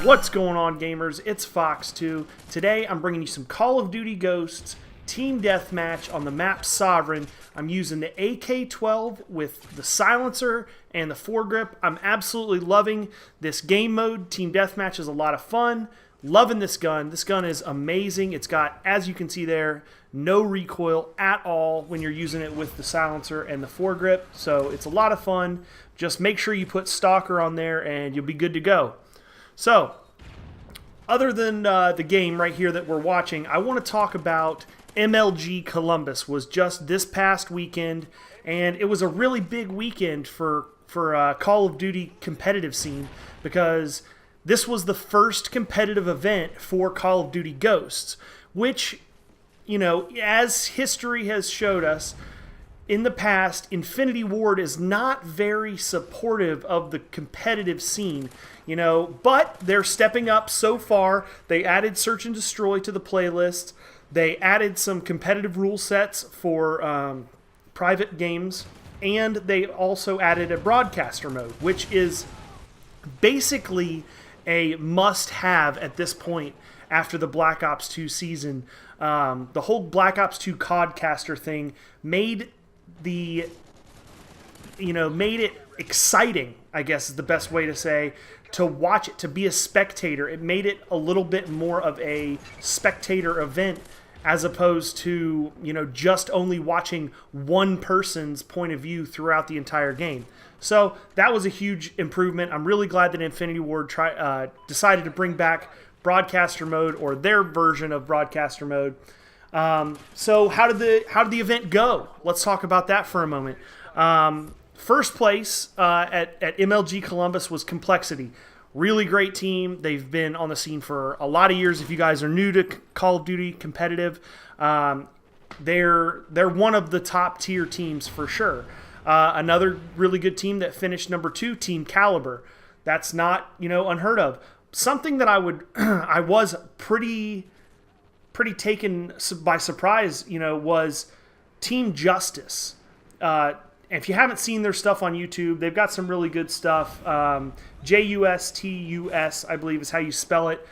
What's going on, gamers? It's Fox2. Today I'm bringing you some Call of Duty Ghosts Team Deathmatch on the map Sovereign. I'm using the AK-12 with the silencer and the foregrip. I'm absolutely loving this game mode. Team Deathmatch is a lot of fun. Loving this gun. This gun is amazing. It's got, as you can see there, no recoil at all when you're using it with the silencer and the foregrip. So it's a lot of fun. Just make sure you put Stalker on there and you'll be good to go. So, other than the game right here that we're watching, I want to talk about MLG Columbus. Was just this past weekend, and it was a really big weekend for Call of Duty competitive scene, because this was the first competitive event for Call of Duty Ghosts, which, you know, as history has showed us, in the past, Infinity Ward is not very supportive of the competitive scene, you know, but they're stepping up so far. They added Search and Destroy to the playlist. They added some competitive rule sets for private games, and they also added a broadcaster mode, which is basically a must-have at this point after the Black Ops 2 season. The whole Black Ops 2 CoD caster thing made it exciting, I guess is the best way to say, to watch it, to be a spectator. It made it a little bit more of a spectator event as opposed to, you know, just only watching one person's point of view throughout the entire game. So that was a huge improvement. I'm really glad that Infinity Ward decided to bring back broadcaster mode, or their version of broadcaster mode. So how did the event go? Let's talk about that for a moment. First place at MLG Columbus was Complexity. Really great team. They've been on the scene for a lot of years. If you guys are new to Call of Duty competitive, they're one of the top tier teams for sure. Another really good team that finished number 2, Team Caliber. That's not, you know, unheard of. Something that I was pretty taken by surprise, you know, was Team Justice. If you haven't seen their stuff on YouTube, they've got some really good stuff. Justus, I believe is how you spell it.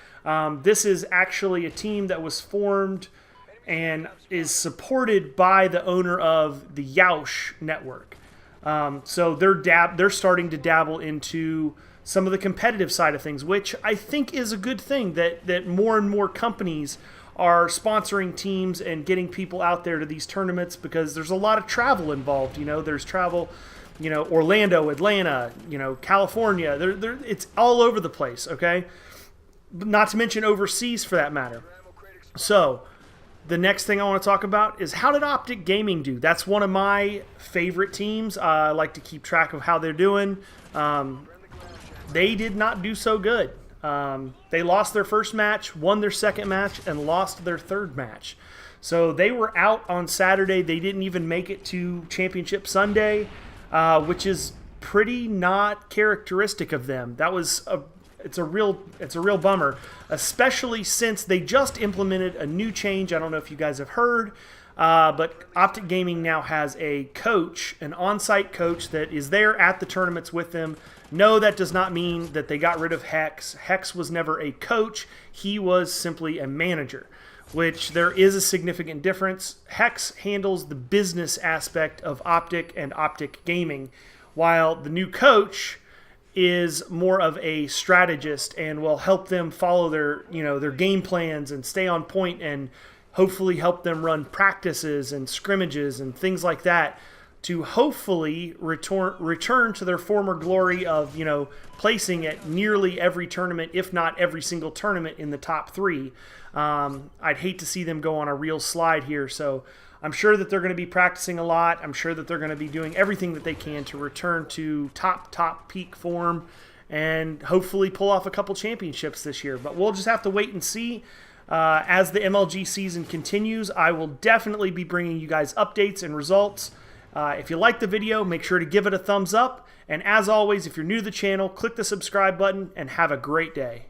This is actually a team that was formed and is supported by the owner of the Yaush network. So they're starting to dabble into some of the competitive side of things, which I think is a good thing, that more and more companies are sponsoring teams and getting people out there to these tournaments, because there's a lot of travel involved. You know, there's travel, you know, Orlando, Atlanta, you know, California. It's all over the place, okay? Not to mention overseas for that matter. So the next thing I want to talk about is, how did OpTic Gaming do? That's one of my favorite teams. I like to keep track of how they're doing. They did not do so good. They lost their first match, won their second match, and lost their third match. So they were out on Saturday. They didn't even make it to Championship Sunday, which is pretty not characteristic of them. It's a real bummer, especially since they just implemented a new change. I don't know if you guys have heard, but OpTic Gaming now has a coach, an on-site coach that is there at the tournaments with them. No, that does not mean that they got rid of Hex. Hex was never a coach. He was simply a manager, which there is a significant difference. Hex handles the business aspect of OpTic and OpTic Gaming, while the new coach is more of a strategist and will help them follow their game plans and stay on point, and hopefully help them run practices and scrimmages and things like that, to hopefully return to their former glory of, you know, placing at nearly every tournament, if not every single tournament, in the top 3. I'd hate to see them go on a real slide here, so I'm sure that they're going to be practicing a lot. I'm sure that they're going to be doing everything that they can to return to top peak form and hopefully pull off a couple championships this year. But we'll just have to wait and see. As the MLG season continues, I will definitely be bringing you guys updates and results. If you like the video, make sure to give it a thumbs up. And as always, if you're new to the channel, click the subscribe button and have a great day.